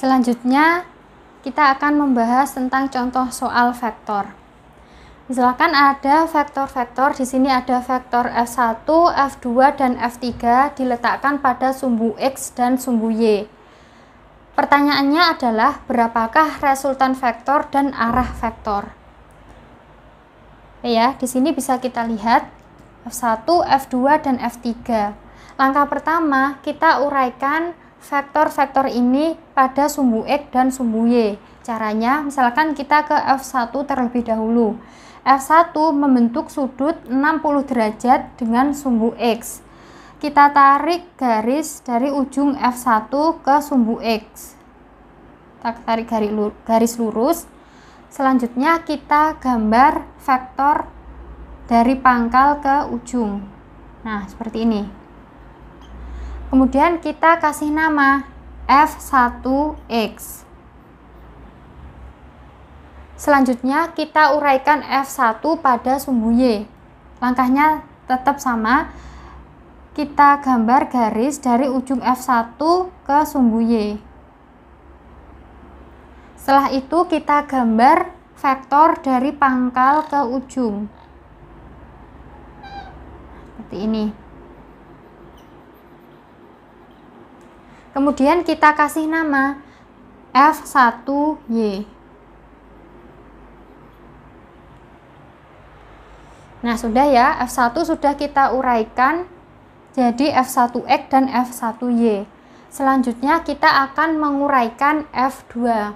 Selanjutnya kita akan membahas tentang contoh soal vektor. Misalkan ada vektor-vektor, di sini ada vektor F1, F2, dan F3 diletakkan pada sumbu X dan sumbu Y. Pertanyaannya adalah berapakah resultan vektor dan arah vektor? Ya, di sini bisa kita lihat F1, F2, dan F3. Langkah pertama, kita uraikan vektor-vektor ini pada sumbu X dan sumbu Y. Caranya, misalkan kita ke F1 terlebih dahulu. F1 membentuk sudut 60 derajat dengan sumbu X. Kita tarik garis dari ujung F1 ke sumbu X. Kita tarik garis lurus. Selanjutnya kita gambar vektor dari pangkal ke ujung. Nah, seperti ini. Kemudian kita kasih nama F1X. Selanjutnya kita uraikan F1 pada sumbu Y. Langkahnya tetap sama. Kita gambar garis dari ujung F1 ke sumbu Y. Setelah itu kita gambar vektor dari pangkal ke ujung. Seperti ini. Kemudian kita kasih nama F1Y. Nah, sudah ya, F1 sudah kita uraikan jadi F1X dan F1Y. Selanjutnya kita akan menguraikan F2.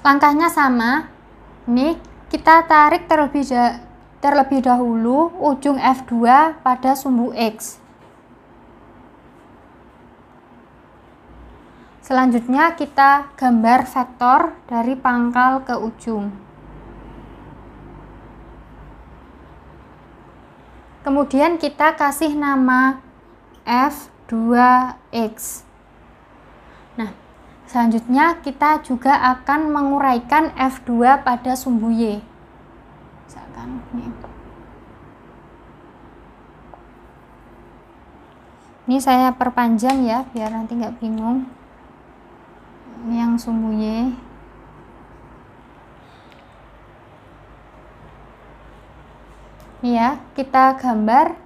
Langkahnya sama. Ini kita tarik terlebih dahulu ujung F2 pada sumbu X. Selanjutnya kita gambar vektor dari pangkal ke ujung. Kemudian kita kasih nama F2X. Nah, selanjutnya kita juga akan menguraikan F2 pada sumbu Y. Misalkan ini saya perpanjang ya, biar nanti nggak bingung. Ini yang sumbu Y. Ini ya, kita gambar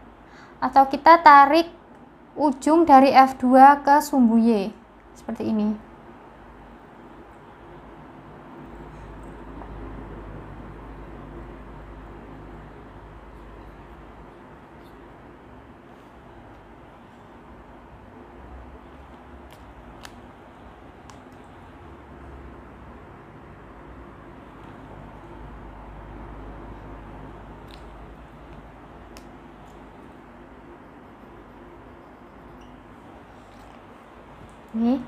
atau kita tarik ujung dari F2 ke sumbu Y. Seperti ini. Ini.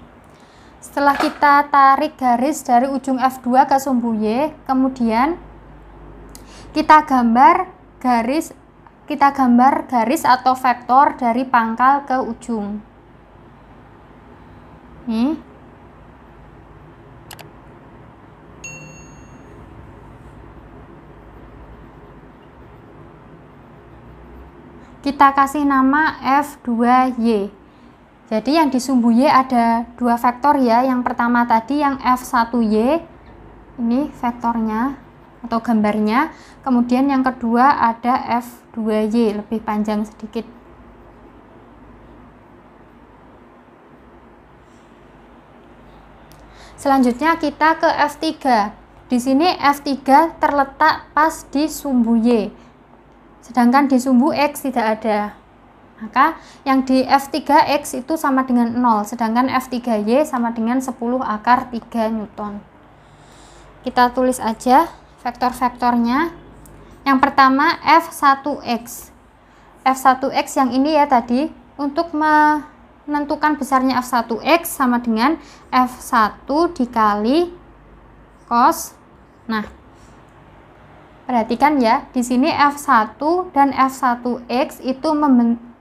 Setelah kita tarik garis dari ujung F2 ke sumbu Y, kemudian kita gambar garis atau vektor dari pangkal ke ujung. Nih. Kita kasih nama F2Y. Jadi yang di sumbu Y ada dua vektor ya. Yang pertama tadi yang F1Y, ini vektornya atau gambarnya. Kemudian yang kedua ada F2Y, lebih panjang sedikit. Selanjutnya kita ke F3. Di sini F3 terletak pas di sumbu Y. Sedangkan di sumbu X tidak ada. Maka yang di F3X itu sama dengan 0, sedangkan F3Y sama dengan 10 akar 3 Newton. Kita tulis aja vektor-vektornya. Yang pertama F1X. F1X yang ini ya tadi, untuk menentukan besarnya F1X sama dengan F1 dikali cos. Nah, perhatikan ya, di sini F1 dan F1X itu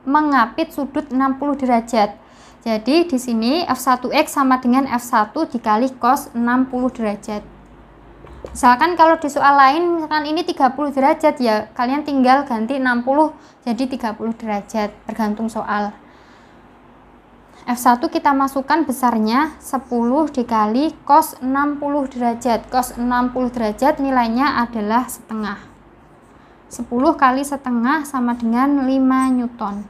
mengapit sudut 60 derajat. Jadi di sini F1X sama dengan F1 dikali cos 60 derajat. Misalkan kalau di soal lain, misalkan ini 30 derajat ya, kalian tinggal ganti 60 jadi 30 derajat, tergantung soal. F1 kita masukkan besarnya 10 dikali cos 60 derajat. Cos 60 derajat nilainya adalah setengah. 10 kali setengah sama dengan 5 Newton.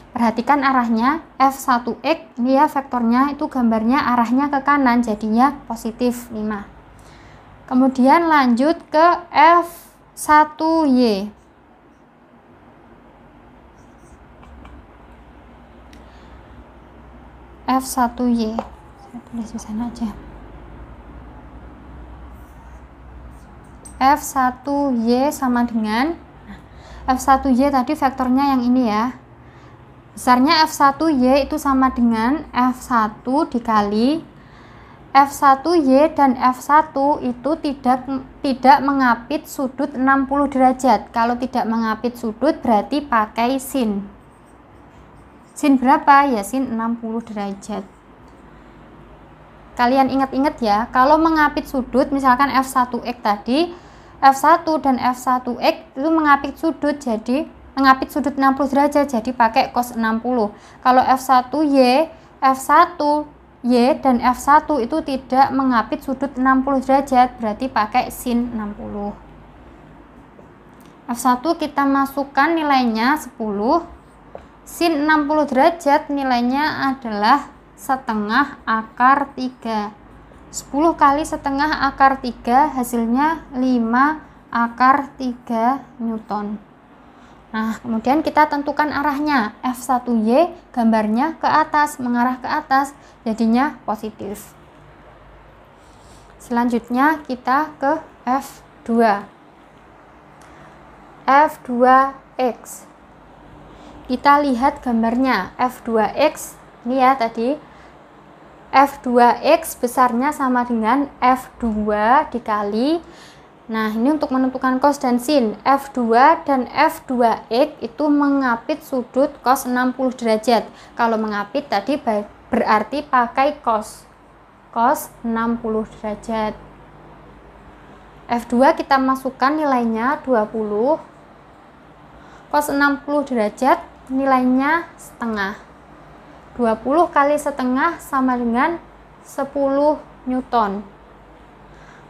Perhatikan arahnya, F1X, ini ya vektornya itu gambarnya arahnya ke kanan, jadinya positif 5. Kemudian lanjut ke F1Y. F1Y, saya tulis di sana aja. F1Y sama dengan F1Y tadi vektornya yang ini ya. Besarnya F1Y itu sama dengan F1 dikali F1Y, dan F1 itu tidak mengapit sudut 60 derajat. Kalau tidak mengapit sudut berarti pakai sin. Sin berapa? Ya sin 60 derajat. Kalian ingat-ingat ya, kalau mengapit sudut, misalkan F1X tadi, F1 dan F1X itu mengapit sudut, jadi mengapit sudut 60 derajat, jadi pakai cos 60. Kalau F1Y dan F1 itu tidak mengapit sudut 60 derajat, berarti pakai sin 60. F1 kita masukkan nilainya 10. Sin 60 derajat nilainya adalah setengah akar 3. 10 kali setengah akar 3 hasilnya 5 akar 3 Newton. Nah, kemudian kita tentukan arahnya. F1Y gambarnya ke atas, mengarah ke atas, jadinya positif. Selanjutnya kita ke F2. F2X. Kita lihat gambarnya. F2X ini ya tadi. F2X besarnya sama dengan F2 dikali. Nah, ini untuk menentukan cos dan sin. F2 dan F2X itu mengapit sudut cos 60 derajat. Kalau mengapit tadi berarti pakai cos 60 derajat. F2 kita masukkan nilainya 20. Cos 60 derajat nilainya setengah. 20 kali setengah sama dengan 10 Newton.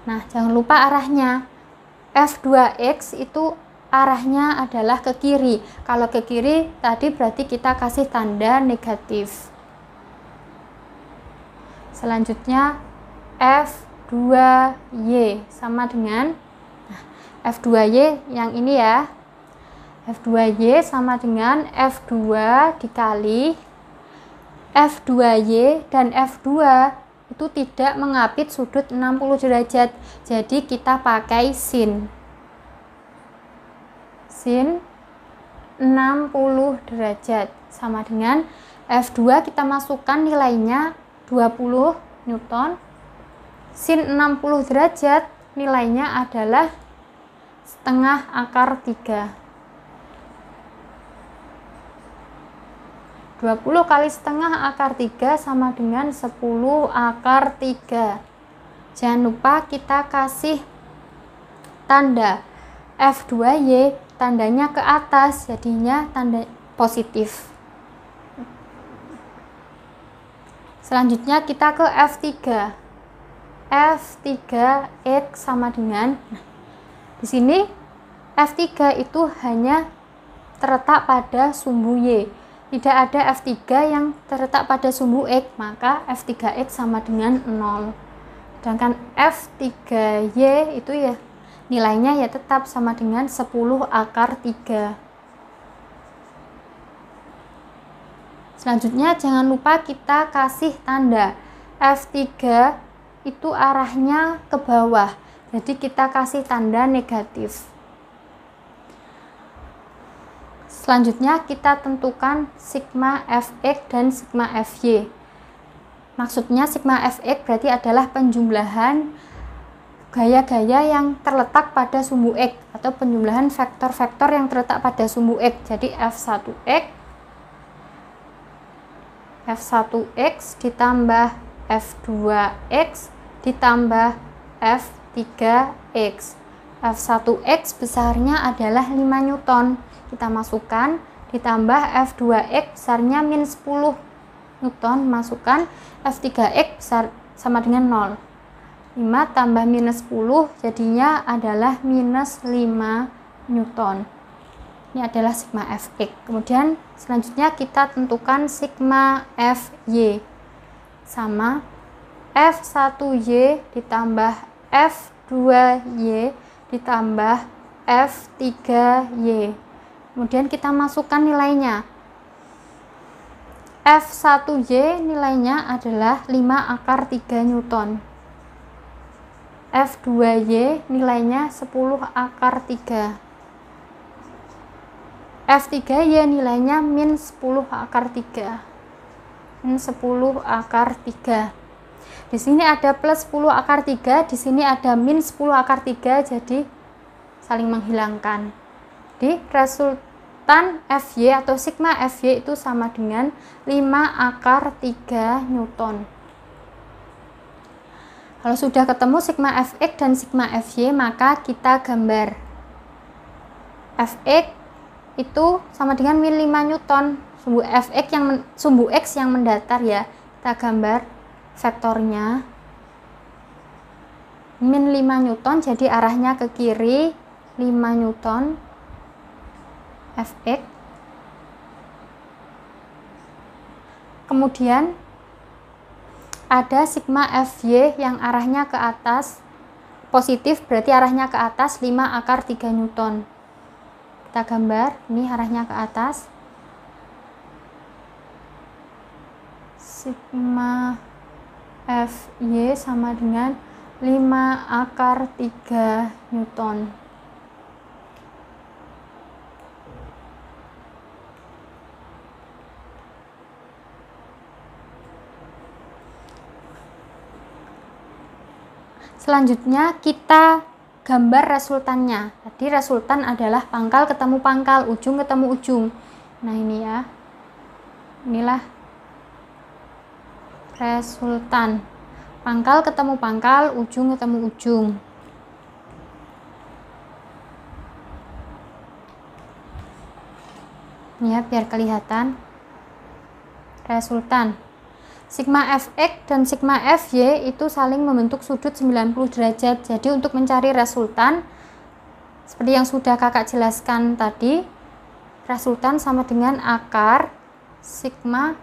Nah, jangan lupa arahnya. F2X itu arahnya adalah ke kiri. Kalau ke kiri tadi berarti kita kasih tanda negatif. Selanjutnya F2Y sama dengan F2Y yang ini ya. F2Y sama dengan F2 dikali F2Y, dan F2 itu tidak mengapit sudut 60 derajat. Jadi kita pakai sin 60 derajat sama dengan F2 kita masukkan nilainya 20 Newton. Sin 60 derajat nilainya adalah setengah akar 3. 20 kali setengah akar 3 sama dengan 10 akar 3. Jangan lupa kita kasih tanda F2Y, tandanya ke atas, jadinya tanda positif. Selanjutnya kita ke F3. F3X sama dengan, di sini F3 itu hanya terletak pada sumbu Y. Tidak ada F3 yang terletak pada sumbu X, maka F3X sama dengan 0. Sedangkan F3Y itu ya nilainya ya tetap sama dengan 10 akar 3. Selanjutnya jangan lupa kita kasih tanda. F3 itu arahnya ke bawah, jadi kita kasih tanda negatif. Selanjutnya kita tentukan sigma Fx dan sigma Fy. Maksudnya sigma Fx berarti adalah penjumlahan gaya-gaya yang terletak pada sumbu X atau penjumlahan vektor-vektor yang terletak pada sumbu X. Jadi F1X ditambah F2X ditambah F3X. F1X besarnya adalah 5 Newton. Kita masukkan ditambah F2X besarnya min 10 Newton, masukkan F3X besar sama dengan 0. 5 tambah minus 10 jadinya adalah minus 5 Newton. Ini adalah sigma Fx. Kemudian selanjutnya kita tentukan sigma Fy sama F1Y ditambah F2Y ditambah F3Y. Kemudian kita masukkan nilainya. F1Y nilainya adalah 5 akar 3 Newton. F2Y nilainya 10 akar 3. F3Y nilainya min 10 akar 3. Min 10 akar 3. Di sini ada plus 10 akar 3, di sini ada min 10 akar 3, jadi saling menghilangkan. Di resultan Fy atau sigma Fy itu sama dengan 5 akar 3 Newton. Kalau sudah ketemu sigma Fx dan sigma Fy, maka kita gambar. Fx itu sama dengan min 5 Newton, sumbu X yang mendatar ya. Kita gambar vektornya min 5 Newton, jadi arahnya ke kiri 5 Newton Fx. Kemudian ada sigma Fy yang arahnya ke atas positif, berarti arahnya ke atas 5 akar 3 Newton. Kita gambar, ini arahnya ke atas. Sigma Fy sama dengan 5 akar 3 Newton. Selanjutnya kita gambar resultannya. Tadi resultan adalah pangkal ketemu pangkal, ujung ketemu ujung. Nah ini ya, inilah resultan. Pangkal ketemu pangkal, ujung ketemu ujung. Ini ya, biar kelihatan. Resultan. Sigma Fx dan sigma Fy itu saling membentuk sudut 90 derajat. Jadi untuk mencari resultan, seperti yang sudah kakak jelaskan tadi, resultan sama dengan akar sigma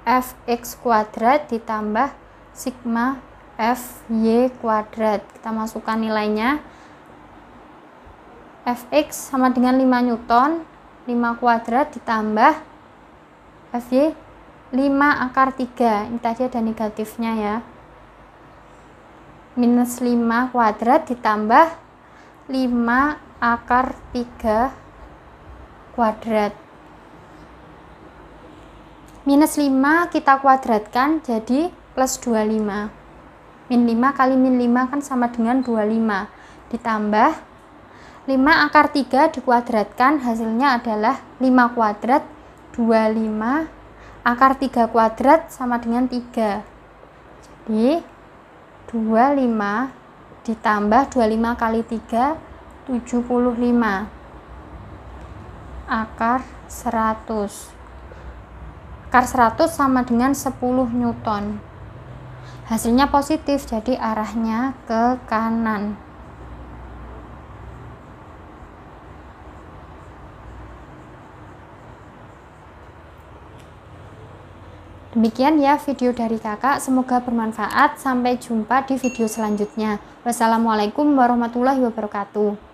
Fx kuadrat ditambah sigma Fy kuadrat. Kita masukkan nilainya. Fx sama dengan 5 Newton, 5 kuadrat ditambah Fy 5 akar 3. Ini tadi ada negatifnya ya. Minus 5 kuadrat ditambah 5 akar 3 kuadrat. Minus 5 kita kuadratkan jadi plus 25. Min 5 kali min 5 kan sama dengan 25. Ditambah 5 akar 3 dikuadratkan, hasilnya adalah 5 kuadrat 25 akar 3 kuadrat sama dengan 3. Jadi 25 ditambah 25 kali 3 75 akar 100. Akar 100 sama dengan 10 Newton. Hasilnya positif, jadi arahnya ke kanan. Demikian ya video dari kakak, semoga bermanfaat. Sampai jumpa di video selanjutnya. Wassalamualaikum warahmatullahi wabarakatuh.